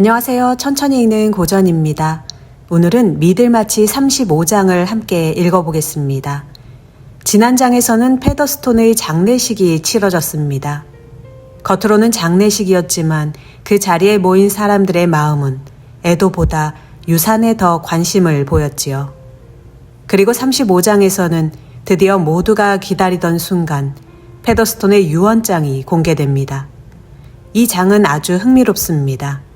안녕하세요. 천천히 읽는 고전입니다. 오늘은 미들마치 35장을 함께 읽어보겠습니다. 지난 장에서는 페더스톤의 장례식이 치러졌습니다. 겉으로는 장례식이었지만 그 자리에 모인 사람들의 마음은 애도보다 유산에 더 관심을 보였지요. 그리고 35장에서는 드디어 모두가 기다리던 순간 페더스톤의 유언장이 공개됩니다. 이 장은 아주 흥미롭습니다.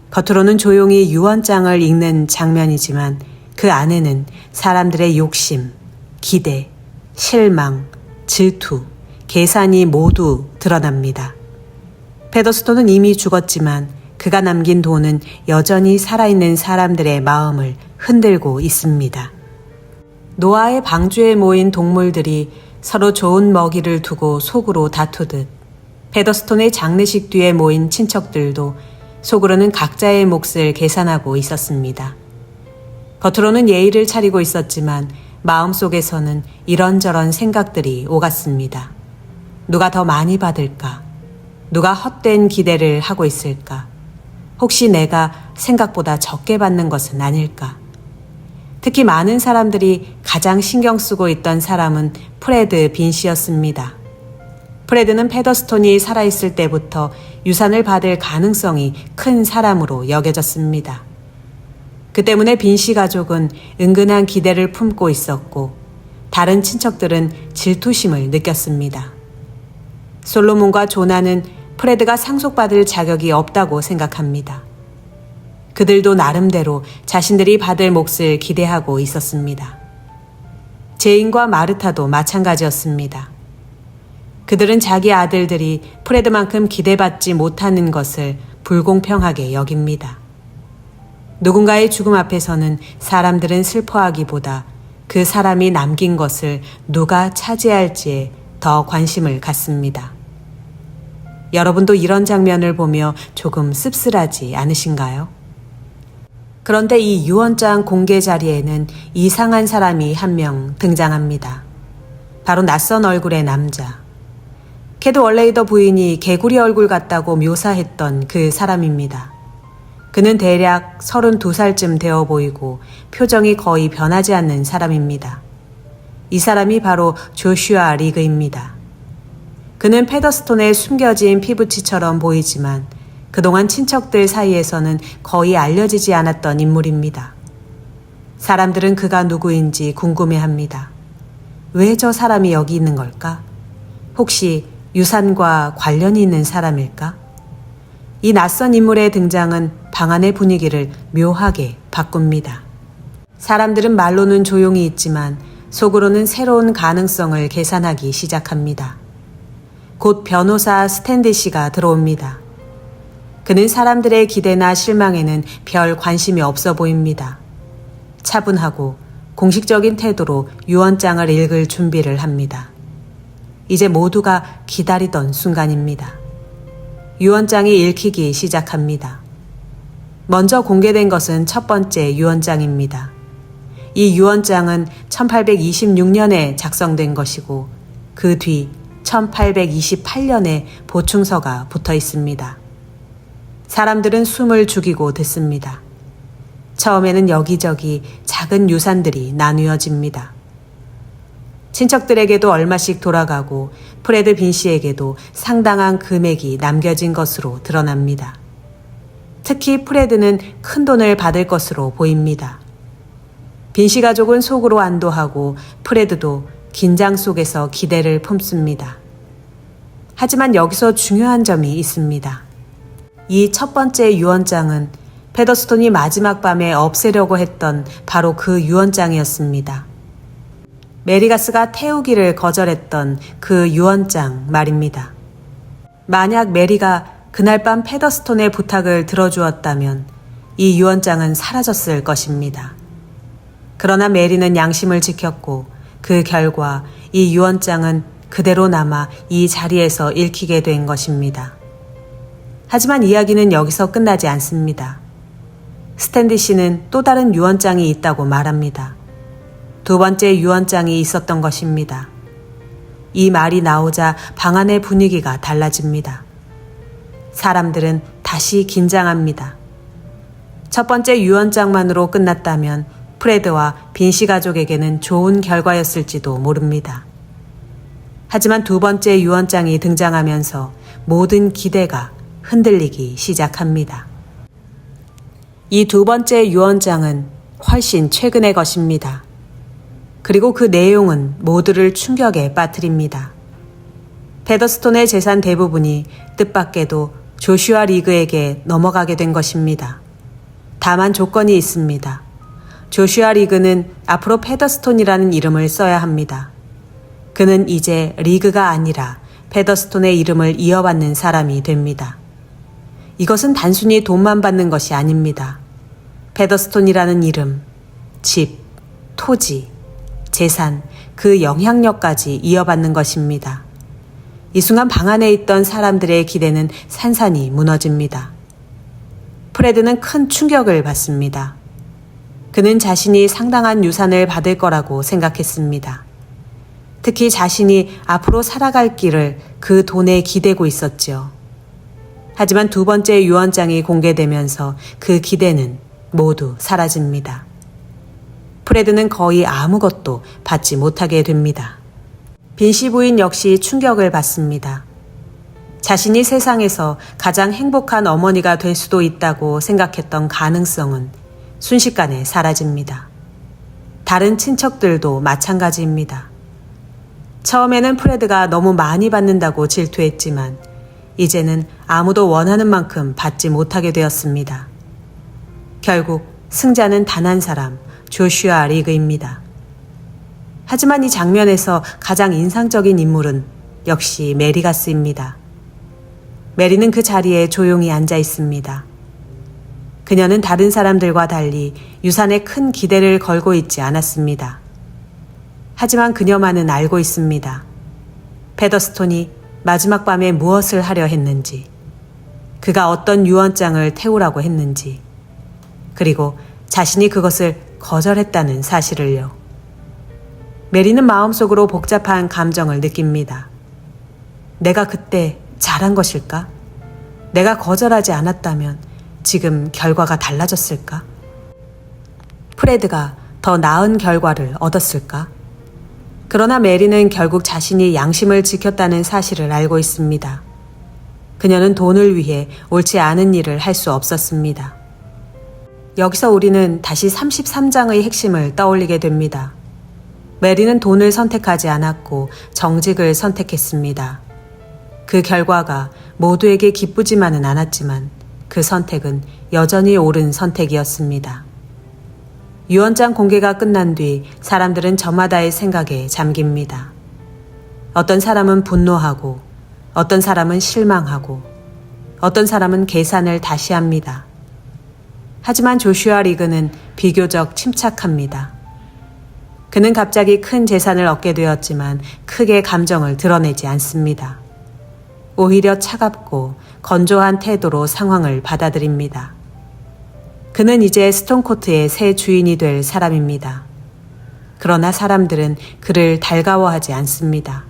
겉으로는 조용히 유언장을 읽는 장면이지만 그 안에는 사람들의 욕심, 기대, 실망, 질투, 계산이 모두 드러납니다. 페더스톤은 이미 죽었지만 그가 남긴 돈은 여전히 살아있는 사람들의 마음을 흔들고 있습니다. 노아의 방주에 모인 동물들이 서로 좋은 먹이를 두고 속으로 다투듯 페더스톤의 장례식 뒤에 모인 친척들도 속으로는 각자의 몫을 계산하고 있었습니다. 겉으로는 예의를 차리고 있었지만 마음속에서는 이런저런 생각들이 오갔습니다. 누가 더 많이 받을까? 누가 헛된 기대를 하고 있을까? 혹시 내가 생각보다 적게 받는 것은 아닐까? 특히 많은 사람들이 가장 신경 쓰고 있던 사람은 프레드 빈 씨였습니다. 프레드는 페더스톤이 살아있을 때부터 유산을 받을 가능성이 큰 사람으로 여겨졌습니다. 그 때문에 빈 씨 가족은 은근한 기대를 품고 있었고 다른 친척들은 질투심을 느꼈습니다. 솔로몬과 조나는 프레드가 상속받을 자격이 없다고 생각합니다. 그들도 나름대로 자신들이 받을 몫을 기대하고 있었습니다. 제인과 마르타도 마찬가지였습니다. 그들은 자기 아들들이 프레드만큼 기대받지 못하는 것을 불공평하게 여깁니다. 누군가의 죽음 앞에서는 사람들은 슬퍼하기보다 그 사람이 남긴 것을 누가 차지할지에 더 관심을 갖습니다. 여러분도 이런 장면을 보며 조금 씁쓸하지 않으신가요? 그런데 이 유언장 공개 자리에는 이상한 사람이 한 명 등장합니다. 바로 낯선 얼굴의 남자. 캐드 월레이더 부인이 개구리 얼굴 같다고 묘사했던 그 사람입니다. 그는 대략 32살쯤 되어 보이고 표정이 거의 변하지 않는 사람입니다. 이 사람이 바로 조슈아 리그입니다. 그는 페더스톤에 숨겨진 피부치처럼 보이지만 그동안 친척들 사이에서는 거의 알려지지 않았던 인물입니다. 사람들은 그가 누구인지 궁금해합니다. 왜 저 사람이 여기 있는 걸까? 혹시 유산과 관련이 있는 사람일까? 이 낯선 인물의 등장은 방 안의 분위기를 묘하게 바꿉니다. 사람들은 말로는 조용히 있지만 속으로는 새로운 가능성을 계산하기 시작합니다. 곧 변호사 스탠디시가 들어옵니다. 그는 사람들의 기대나 실망에는 별 관심이 없어 보입니다. 차분하고 공식적인 태도로 유언장을 읽을 준비를 합니다. 이제 모두가 기다리던 순간입니다. 유언장이 읽히기 시작합니다. 먼저 공개된 것은 첫 번째 유언장입니다. 이 유언장은 1826년에 작성된 것이고 그 뒤 1828년에 보충서가 붙어 있습니다. 사람들은 숨을 죽이고 듣습니다. 처음에는 여기저기 작은 유산들이 나누어집니다. 친척들에게도 얼마씩 돌아가고 프레드 빈 씨에게도 상당한 금액이 남겨진 것으로 드러납니다. 특히 프레드는 큰 돈을 받을 것으로 보입니다. 빈 씨 가족은 속으로 안도하고 프레드도 긴장 속에서 기대를 품습니다. 하지만 여기서 중요한 점이 있습니다. 이 첫 번째 유언장은 페더스톤이 마지막 밤에 없애려고 했던 바로 그 유언장이었습니다. 메리가스가 태우기를 거절했던 그 유언장 말입니다. 만약 메리가 그날 밤 페더스톤의 부탁을 들어주었다면 이 유언장은 사라졌을 것입니다. 그러나 메리는 양심을 지켰고 그 결과 이 유언장은 그대로 남아 이 자리에서 읽히게 된 것입니다. 하지만 이야기는 여기서 끝나지 않습니다. 스탠디 씨는 또 다른 유언장이 있다고 말합니다. 두 번째 유언장이 있었던 것입니다. 이 말이 나오자 방 안의 분위기가 달라집니다. 사람들은 다시 긴장합니다. 첫 번째 유언장만으로 끝났다면 프레드와 빈씨 가족에게는 좋은 결과였을지도 모릅니다. 하지만 두 번째 유언장이 등장하면서 모든 기대가 흔들리기 시작합니다. 이 두 번째 유언장은 훨씬 최근의 것입니다. 그리고 그 내용은 모두를 충격에 빠뜨립니다. 페더스톤의 재산 대부분이 뜻밖에도 조슈아 리그에게 넘어가게 된 것입니다. 다만 조건이 있습니다. 조슈아 리그는 앞으로 페더스톤이라는 이름을 써야 합니다. 그는 이제 리그가 아니라 페더스톤의 이름을 이어받는 사람이 됩니다. 이것은 단순히 돈만 받는 것이 아닙니다. 페더스톤이라는 이름, 집, 토지, 재산, 그 영향력까지 이어받는 것입니다. 이 순간 방 안에 있던 사람들의 기대는 산산이 무너집니다. 프레드는 큰 충격을 받습니다. 그는 자신이 상당한 유산을 받을 거라고 생각했습니다. 특히 자신이 앞으로 살아갈 길을 그 돈에 기대고 있었지요. 하지만 두 번째 유언장이 공개되면서 그 기대는 모두 사라집니다. 프레드는 거의 아무것도 받지 못하게 됩니다. 빈씨 부인 역시 충격을 받습니다. 자신이 세상에서 가장 행복한 어머니가 될 수도 있다고 생각했던 가능성은 순식간에 사라집니다. 다른 친척들도 마찬가지입니다. 처음에는 프레드가 너무 많이 받는다고 질투했지만 이제는 아무도 원하는 만큼 받지 못하게 되었습니다. 결국 승자는 단 한 사람, 조슈아 리그입니다. 하지만 이 장면에서 가장 인상적인 인물은 역시 메리가스입니다. 메리는 그 자리에 조용히 앉아 있습니다. 그녀는 다른 사람들과 달리 유산에 큰 기대를 걸고 있지 않았습니다. 하지만 그녀만은 알고 있습니다. 페더스톤이 마지막 밤에 무엇을 하려 했는지, 그가 어떤 유언장을 태우라고 했는지, 그리고 자신이 그것을 거절했다는 사실을요. 메리는 마음속으로 복잡한 감정을 느낍니다. 내가 그때 잘한 것일까? 내가 거절하지 않았다면 지금 결과가 달라졌을까? 프레드가 더 나은 결과를 얻었을까? 그러나 메리는 결국 자신이 양심을 지켰다는 사실을 알고 있습니다. 그녀는 돈을 위해 옳지 않은 일을 할 수 없었습니다. 여기서 우리는 다시 33장의 핵심을 떠올리게 됩니다. 메리는 돈을 선택하지 않았고 정직을 선택했습니다. 그 결과가 모두에게 기쁘지만은 않았지만 그 선택은 여전히 옳은 선택이었습니다. 유언장 공개가 끝난 뒤 사람들은 저마다의 생각에 잠깁니다. 어떤 사람은 분노하고, 어떤 사람은 실망하고, 어떤 사람은 계산을 다시 합니다. 하지만 조슈아 리그는 비교적 침착합니다. 그는 갑자기 큰 재산을 얻게 되었지만 크게 감정을 드러내지 않습니다. 오히려 차갑고 건조한 태도로 상황을 받아들입니다. 그는 이제 스톤코트의 새 주인이 될 사람입니다. 그러나 사람들은 그를 달가워하지 않습니다.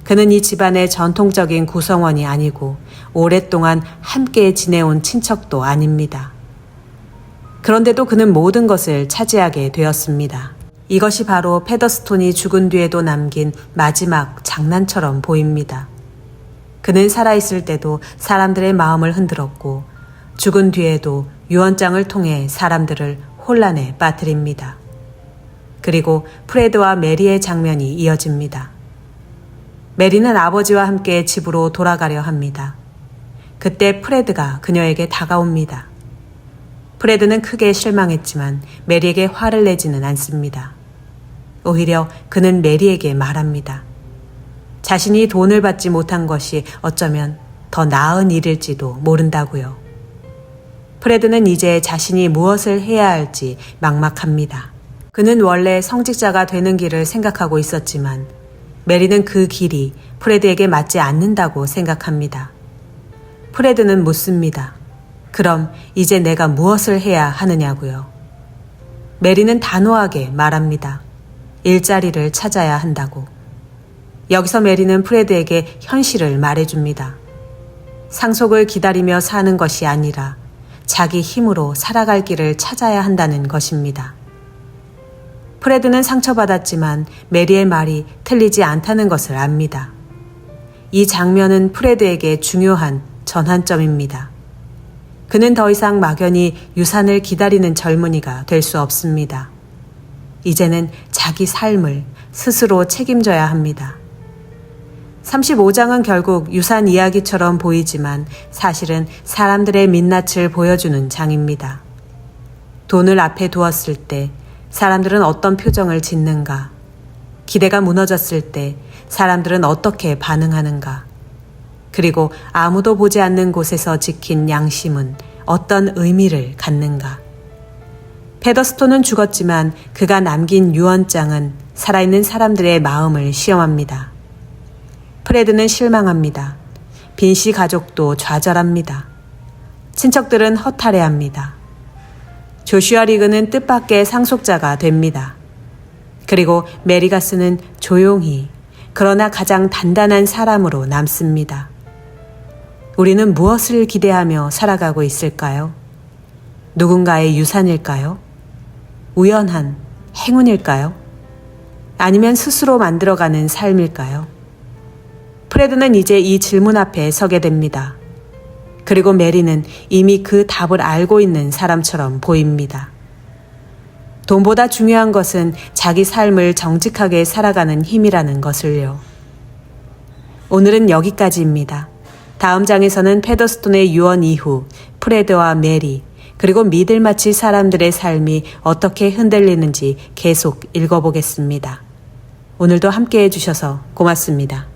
그는 이 집안의 전통적인 구성원이 아니고 오랫동안 함께 지내온 친척도 아닙니다. 그런데도 그는 모든 것을 차지하게 되었습니다. 이것이 바로 페더스톤이 죽은 뒤에도 남긴 마지막 장난처럼 보입니다. 그는 살아있을 때도 사람들의 마음을 흔들었고 죽은 뒤에도 유언장을 통해 사람들을 혼란에 빠뜨립니다. 그리고 프레드와 메리의 장면이 이어집니다. 메리는 아버지와 함께 집으로 돌아가려 합니다. 그때 프레드가 그녀에게 다가옵니다. 프레드는 크게 실망했지만 메리에게 화를 내지는 않습니다. 오히려 그는 메리에게 말합니다. 자신이 돈을 받지 못한 것이 어쩌면 더 나은 일일지도 모른다고요. 프레드는 이제 자신이 무엇을 해야 할지 막막합니다. 그는 원래 성직자가 되는 길을 생각하고 있었지만 메리는 그 길이 프레드에게 맞지 않는다고 생각합니다. 프레드는 묻습니다. 그럼 이제 내가 무엇을 해야 하느냐고요. 메리는 단호하게 말합니다. 일자리를 찾아야 한다고. 여기서 메리는 프레드에게 현실을 말해줍니다. 상속을 기다리며 사는 것이 아니라 자기 힘으로 살아갈 길을 찾아야 한다는 것입니다. 프레드는 상처받았지만 메리의 말이 틀리지 않다는 것을 압니다. 이 장면은 프레드에게 중요한 전환점입니다. 그는 더 이상 막연히 유산을 기다리는 젊은이가 될 수 없습니다. 이제는 자기 삶을 스스로 책임져야 합니다. 35장은 결국 유산 이야기처럼 보이지만 사실은 사람들의 민낯을 보여주는 장입니다. 돈을 앞에 두었을 때 사람들은 어떤 표정을 짓는가? 기대가 무너졌을 때 사람들은 어떻게 반응하는가? 그리고 아무도 보지 않는 곳에서 지킨 양심은 어떤 의미를 갖는가? 페더스톤은 죽었지만 그가 남긴 유언장은 살아있는 사람들의 마음을 시험합니다. 프레드는 실망합니다. 빈씨 가족도 좌절합니다. 친척들은 허탈해합니다. 조슈아 리그는 뜻밖의 상속자가 됩니다. 그리고 메리가스는 조용히 그러나 가장 단단한 사람으로 남습니다. 우리는 무엇을 기대하며 살아가고 있을까요? 누군가의 유산일까요? 우연한 행운일까요? 아니면 스스로 만들어가는 삶일까요? 프레드는 이제 이 질문 앞에 서게 됩니다. 그리고 메리는 이미 그 답을 알고 있는 사람처럼 보입니다. 돈보다 중요한 것은 자기 삶을 정직하게 살아가는 힘이라는 것을요. 오늘은 여기까지입니다. 다음 장에서는 페더스톤의 유언 이후 프레드와 메리 그리고 미들마치 사람들의 삶이 어떻게 흔들리는지 계속 읽어보겠습니다. 오늘도 함께해 주셔서 고맙습니다.